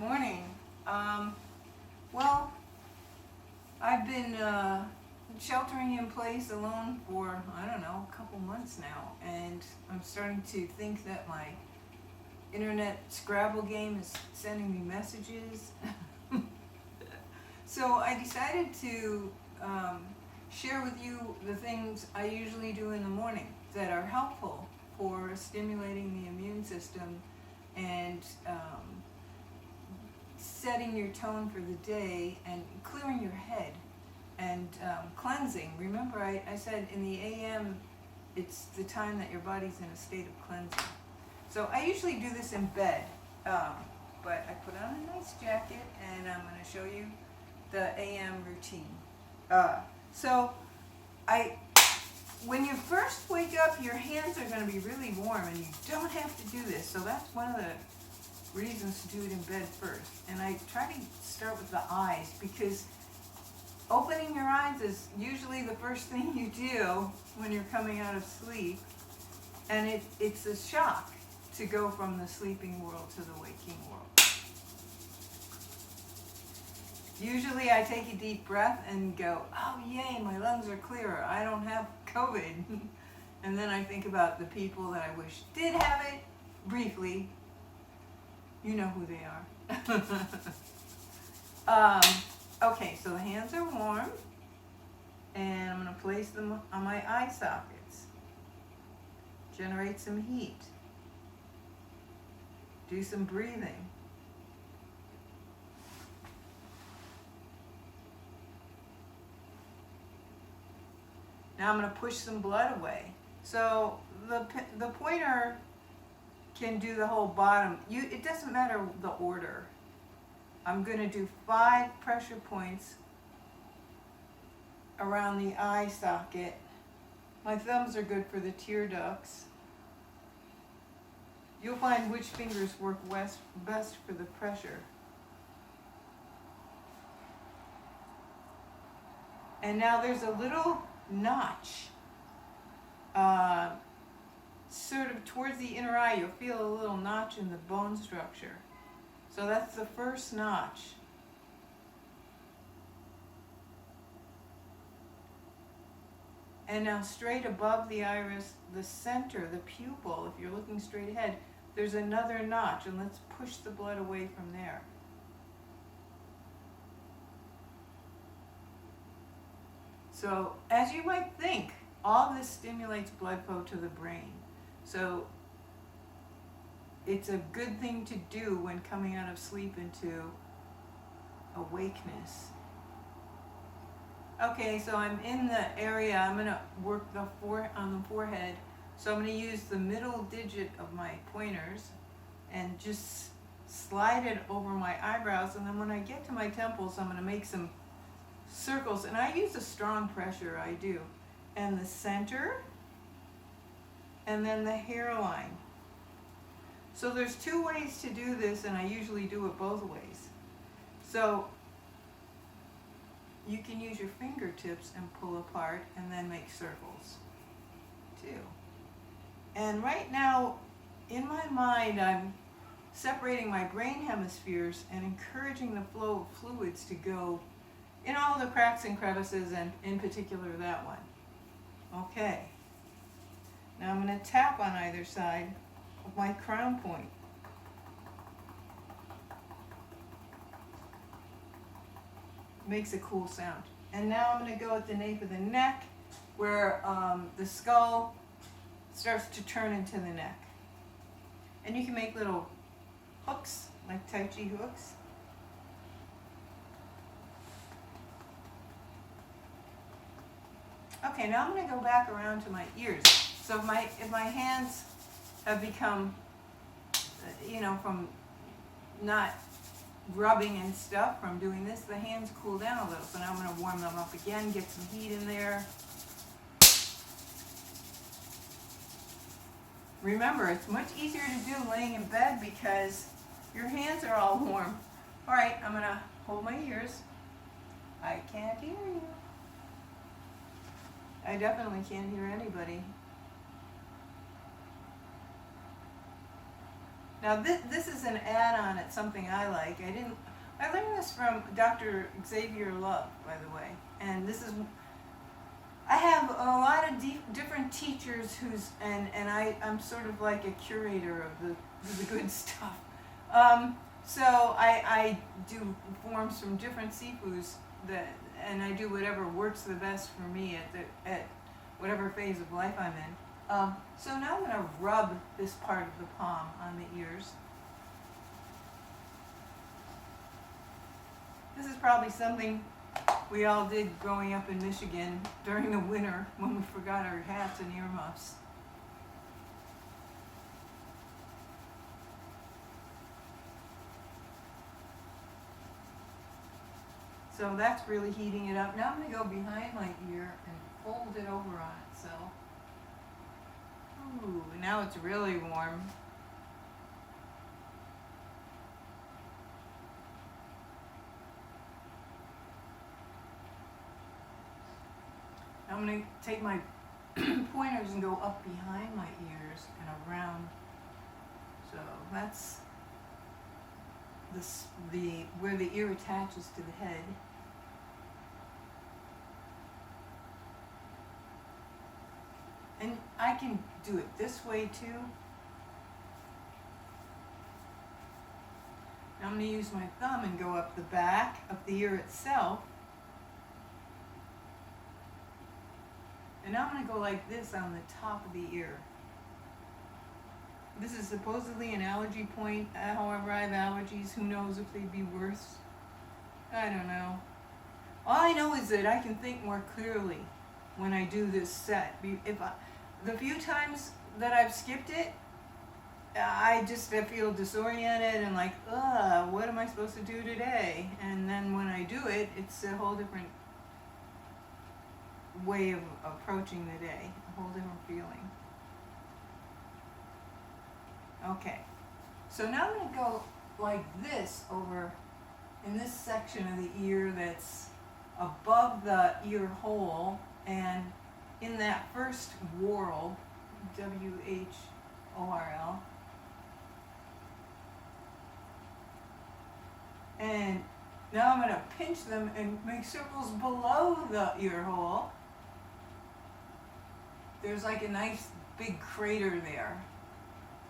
morning. Well, I've been sheltering in place alone for, I don't know, a couple months now, and I'm starting to think that my internet Scrabble game is sending me messages. So I decided to share with you the things I usually do in the morning that are helpful for stimulating the immune system and setting your tone for the day and clearing your head and cleansing. Remember, I said in the AM, it's the time that your body's in a state of cleansing. So I usually do this in bed, but I put on a nice jacket and I'm going to show you the AM routine. When you first wake up, your hands are going to be really warm and you don't have to do this. So that's one of the reasons to do it in bed first. And I try to start with the eyes because opening your eyes is usually the first thing you do when you're coming out of sleep. And it's a shock to go from the sleeping world to the waking world. Usually I take a deep breath and go, oh yay, my lungs are clearer. I don't have COVID. And then I think about the people that I wish did have it briefly. You know who they are. Okay, so the hands are warm. And I'm going to place them on my eye sockets. Generate some heat. Do some breathing. Now I'm going to push some blood away. So the pointer can do the whole bottom. It doesn't matter the order. I'm going to do 5 pressure points around the eye socket. My thumbs are good for the tear ducts. You'll find which fingers work best for the pressure. And now there's a little notch sort of towards the inner eye. You'll feel a little notch in the bone structure. So that's the first notch. And now straight above the iris, the center, the pupil, if you're looking straight ahead, there's another notch, and let's push the blood away from there. So, as you might think, all this stimulates blood flow to the brain. So, it's a good thing to do when coming out of sleep into awakeness. Okay, so I'm in the area. I'm going to work on the forehead. So I'm going to use the middle digit of my pointers and just slide it over my eyebrows. And then when I get to my temples, I'm going to make some circles. And I use a strong pressure, I do. And the center, and then the hairline. So there's 2 ways to do this, and I usually do it both ways. So you can use your fingertips and pull apart and then make circles too. And right now, in my mind, I'm separating my brain hemispheres and encouraging the flow of fluids to go in all the cracks and crevices, and in particular that one. Okay. Now I'm going to tap on either side of my crown point. Makes a cool sound. And now I'm going to go at the nape of the neck where the skull starts to turn into the neck. And you can make little hooks, like Tai Chi hooks. Okay, now I'm going to go back around to my ears. So if my hands have become, from not rubbing and stuff from doing this, the hands cool down a little. So now I'm going to warm them up again, get some heat in there. Remember, it's much easier to do laying in bed because your hands are all warm. All right, I'm going to hold my ears. I can't hear you. I definitely can't hear anybody. Now this is an add-on. It's something I like. I learned this from Dr. Xavier Love, by the way. And this is, I have a lot of different teachers and I'm sort of like a curator of the good stuff. So I do forms from different sifus and I do whatever works the best for me at whatever phase of life I'm in. So now I'm going to rub this part of the palm on the ears. This is probably something we all did growing up in Michigan during the winter when we forgot our hats and earmuffs. So that's really heating it up. Now I'm going to go behind my ear and fold it over on it. So, ooh, now it's really warm. I'm going to take my pointers and go up behind my ears and around. So that's where the ear attaches to the head. And I can do it this way too. Now I'm going to use my thumb and go up the back of the ear itself. And now I'm going to go like this on the top of the ear. This is supposedly an allergy point. However, I have allergies. Who knows if they'd be worse? I don't know. All I know is that I can think more clearly when I do this set. The few times that I've skipped it, I feel disoriented and like, what am I supposed to do today? And then when I do it, it's a whole different way of approaching the day, a whole different feeling. Okay, so now I'm going to go like this over in this section of the ear that's above the ear hole, and in that first whorl, W-H-O-R-L, and now I'm going to pinch them and make circles below the ear hole. There's like a nice big crater there.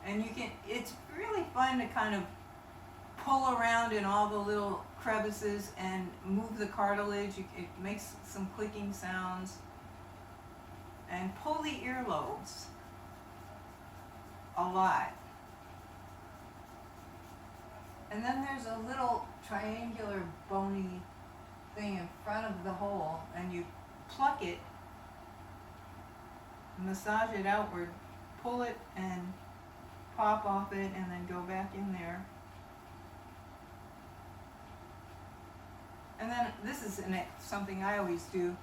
And it's really fun to kind of pull around in all the little crevices and move the cartilage. It makes some clicking sounds. And pull the earlobes a lot. And then there's a little triangular bony thing in front of the hole, and you pluck it, massage it outward, pull it and pop off it, and then go back in there. And then this is something I always do,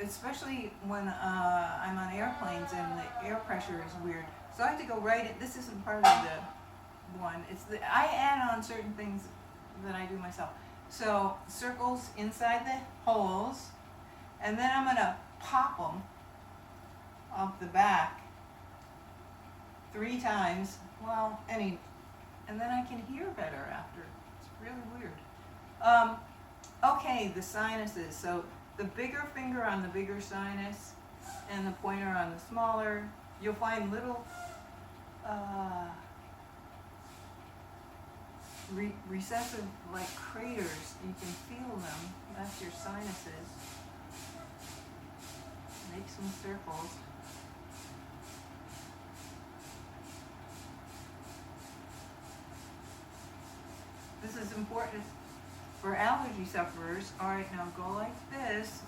especially when I'm on airplanes and the air pressure is weird. So I have to go this isn't part of the one. I add on certain things that I do myself. So circles inside the holes, and then I'm going to pop them off the back 3 times. And then I can hear better after. It's really weird. Okay, the sinuses. So the bigger finger on the bigger sinus and the pointer on the smaller. You'll find little recessive like craters. You can feel them. That's your sinuses. Make some circles. This is important for allergy sufferers. All right, now go like this,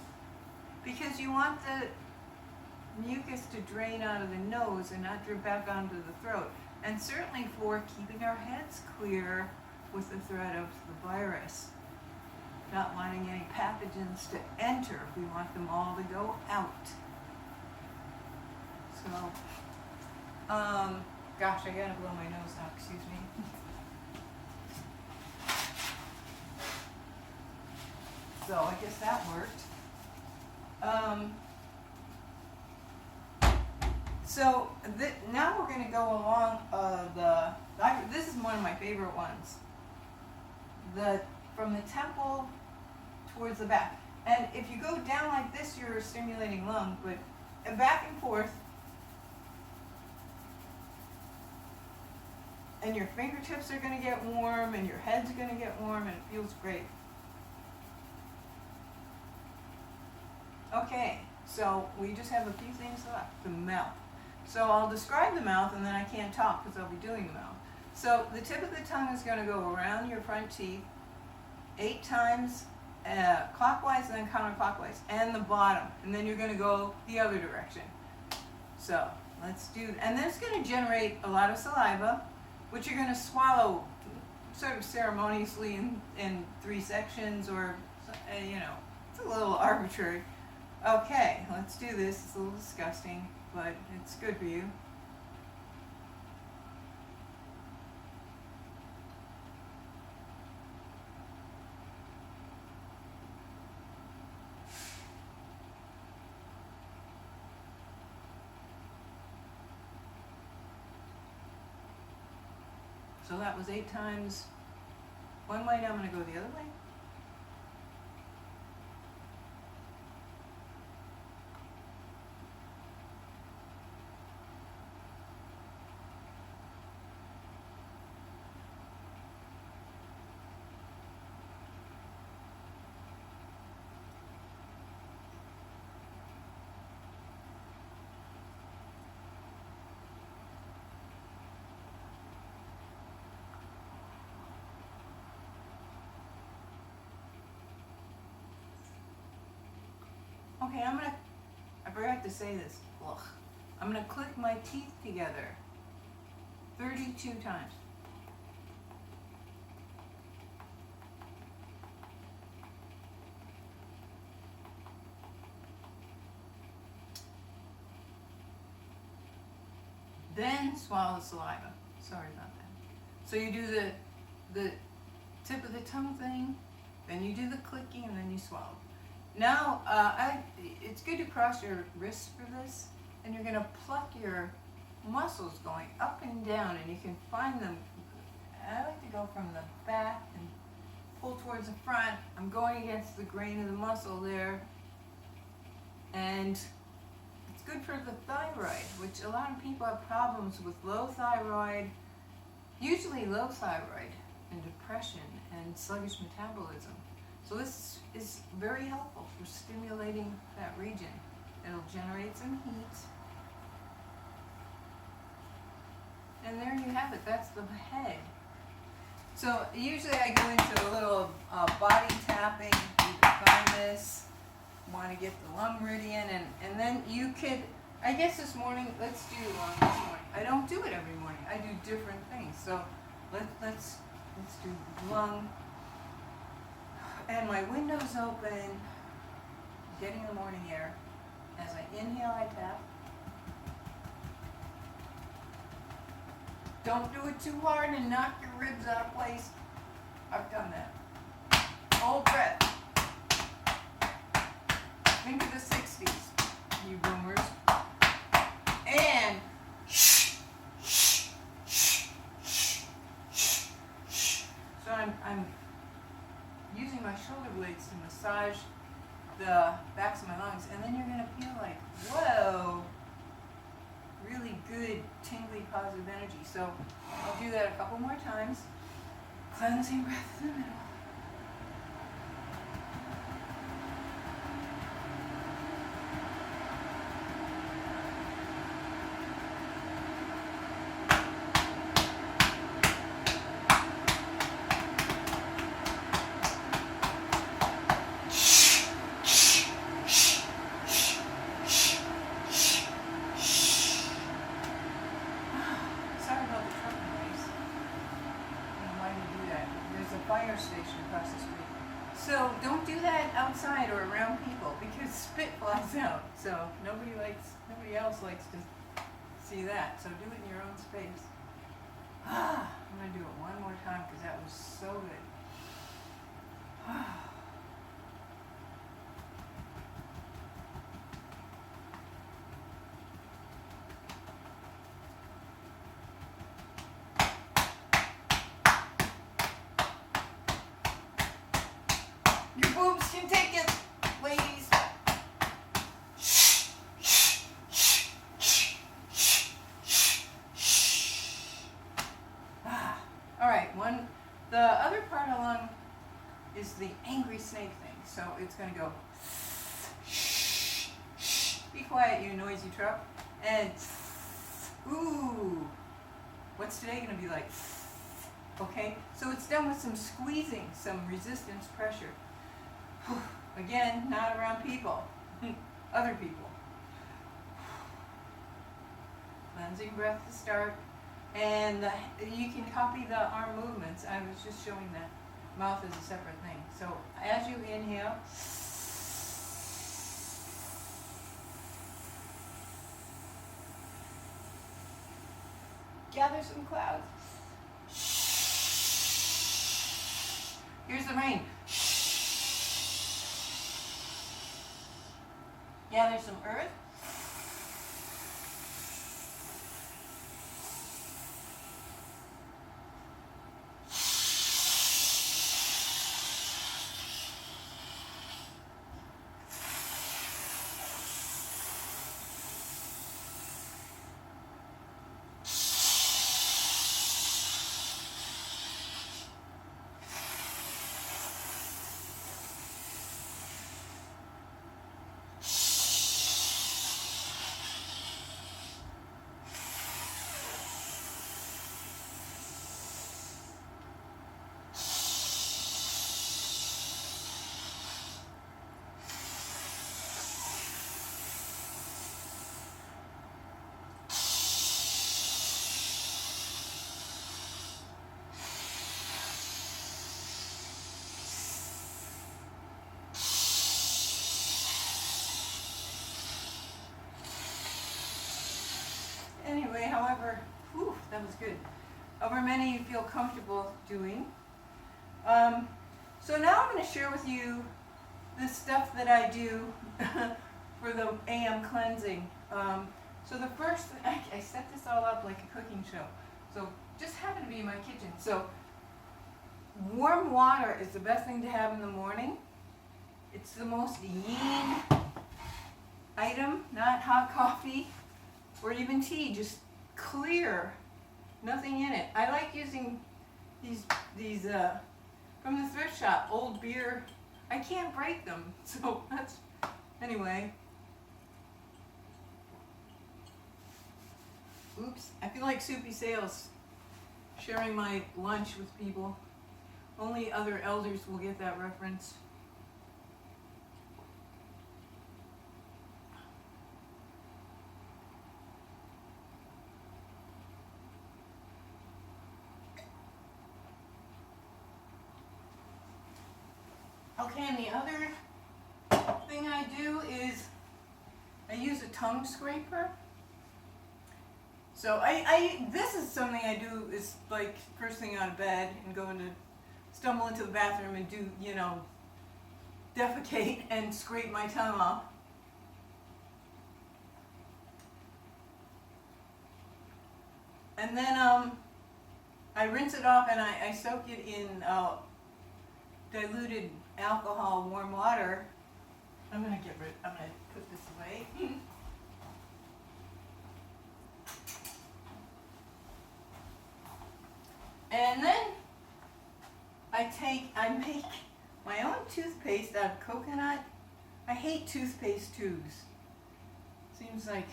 because you want the mucus to drain out of the nose and not drip back onto the throat. And certainly for keeping our heads clear with the threat of the virus. Not wanting any pathogens to enter. We want them all to go out. So, gosh, I gotta blow my nose now, excuse me. So I guess that worked. So now we're going to go along this is one of my favorite ones. From the temple towards the back. And if you go down like this, you're stimulating lung, but back and forth. And your fingertips are going to get warm, and your head's going to get warm, and it feels great. Okay, so we just have a few things left. The mouth. So I'll describe the mouth, and then I can't talk because I'll be doing the mouth. So the tip of the tongue is going to go around your front teeth 8 times clockwise and then counterclockwise, and the bottom. And then you're going to go the other direction. So let's do, and then it's going to generate a lot of saliva, which you're going to swallow sort of ceremoniously in 3 sections, or, it's a little arbitrary. Okay, let's do this. It's a little disgusting, but it's good for you. So that was 8 times one way. Now I'm going to go the other way. Okay, I forgot to say this. Ugh. I'm gonna click my teeth together 32 times. Then swallow the saliva. Sorry about that. So you do the tip of the tongue thing, then you do the clicking, and then you swallow. Now, it's good to cross your wrists for this, and you're going to pluck your muscles going up and down, and you can find them. I like to go from the back and pull towards the front. I'm going against the grain of the muscle there, and it's good for the thyroid, which a lot of people have problems with low thyroid, usually low thyroid, and depression, and sluggish metabolism. So this is very helpful for stimulating that region. It'll generate some heat. And there you have it. That's the head. So usually I go into a little body tapping. You can find this. Want to get the lung meridian, and then you could, I guess this morning, let's do lung this morning. I don't do it every morning. I do different things. So let's do lung. And my window's open, getting the morning air. As I inhale, I tap. Don't do it too hard and knock your ribs out of place. I've done that. Hold breath. Think of the 60s, you boomers. And so I'm using my shoulder blades to massage the backs of my lungs, and then you're going to feel like, whoa, really good, tingly, positive energy. So I'll do that a couple more times. Cleansing breath in the middle. Fire station across the street. So don't do that outside or around people, because spit flies out. So nobody else likes to see that. So do it in your own space. I'm gonna do it one more time because that was so good. snake thing. So it's going to go, shh, shh, be quiet, you noisy truck. And, ooh, what's today going to be like? Okay, so it's done with some squeezing, some resistance pressure. Again, not around people, other people. Cleansing breath to start. And you can copy the arm movements. I was just showing that. Mouth is a separate thing. So as you inhale, gather some clouds. Here's the rain. Gather some earth. Anyway, however, whew, that was good. However many you feel comfortable doing. So now I'm going to share with you the stuff that I do for the AM cleansing. So the first, I set this all up like a cooking show. So just happened to be in my kitchen. So warm water is the best thing to have in the morning. It's the most yin item, not hot coffee or even tea, just clear, nothing in it. I like using these from the thrift shop, old beer. I can't break them, so that's, anyway. Oops, I feel like Soupy Sales, sharing my lunch with people. Only other elders will get that reference. Okay, and the other thing I do is I use a tongue scraper. So this is something I do is like first thing out of bed and go into, stumble into the bathroom and do, you know, defecate and scrape my tongue off. And then I rinse it off and I soak it in diluted alcohol, warm water. I'm gonna put this away. And then I make my own toothpaste out of coconut. I hate toothpaste tubes. Seems like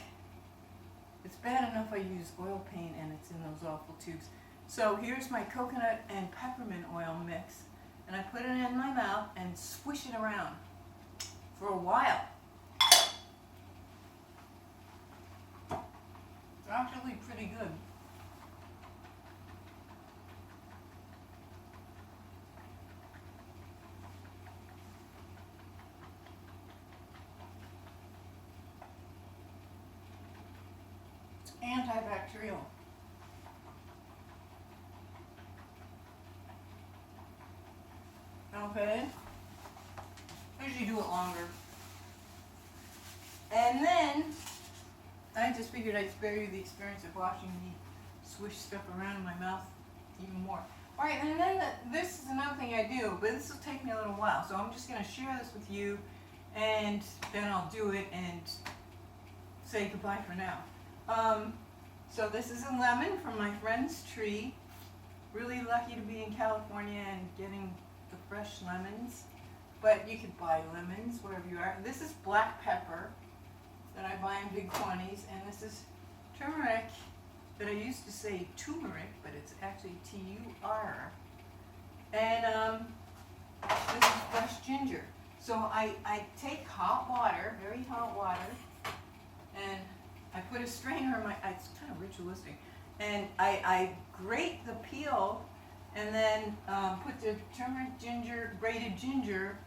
it's bad enough I use oil paint and it's in those awful tubes. So here's my coconut and peppermint oil mix. And I put it in my mouth and swish it around for a while. It's actually pretty good. It's antibacterial. Okay, I usually do it longer. And then, I just figured I'd spare you the experience of watching me swish stuff around in my mouth even more. Alright, and then this is another thing I do, but this will take me a little while. So I'm just going to share this with you, and then I'll do it and say goodbye for now. So this is a lemon from my friend's tree. Really lucky to be in California and getting the fresh lemons. but you could buy lemons wherever you are. This is black pepper that I buy in big quantities, and this is turmeric that I used to say turmeric, but it's actually T-U-R. And this is fresh ginger. So I take hot water, very hot water, and I put a strainer in my, it's kind of ritualistic, and I grate the peel and then put the turmeric, ginger, grated ginger,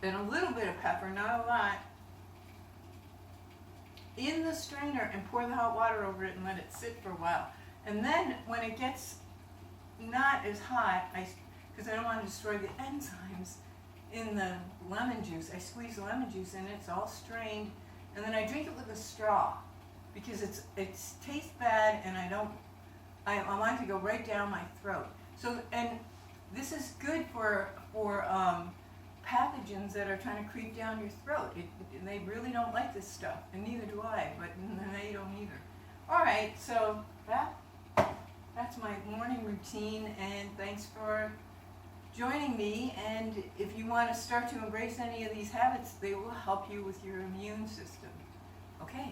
and a little bit of pepper, not a lot, in the strainer and pour the hot water over it and let it sit for a while. And then when it gets not as hot, because I don't want to destroy the enzymes in the lemon juice, I squeeze the lemon juice in, it's all strained, and then I drink it with a straw because it tastes bad, and I want it to go right down my throat. So, and this is good for pathogens that are trying to creep down your throat. They really don't like this stuff, and neither do I, but they don't either. All right, so that's my morning routine, and thanks for joining me. And if you want to start to embrace any of these habits, they will help you with your immune system. Okay.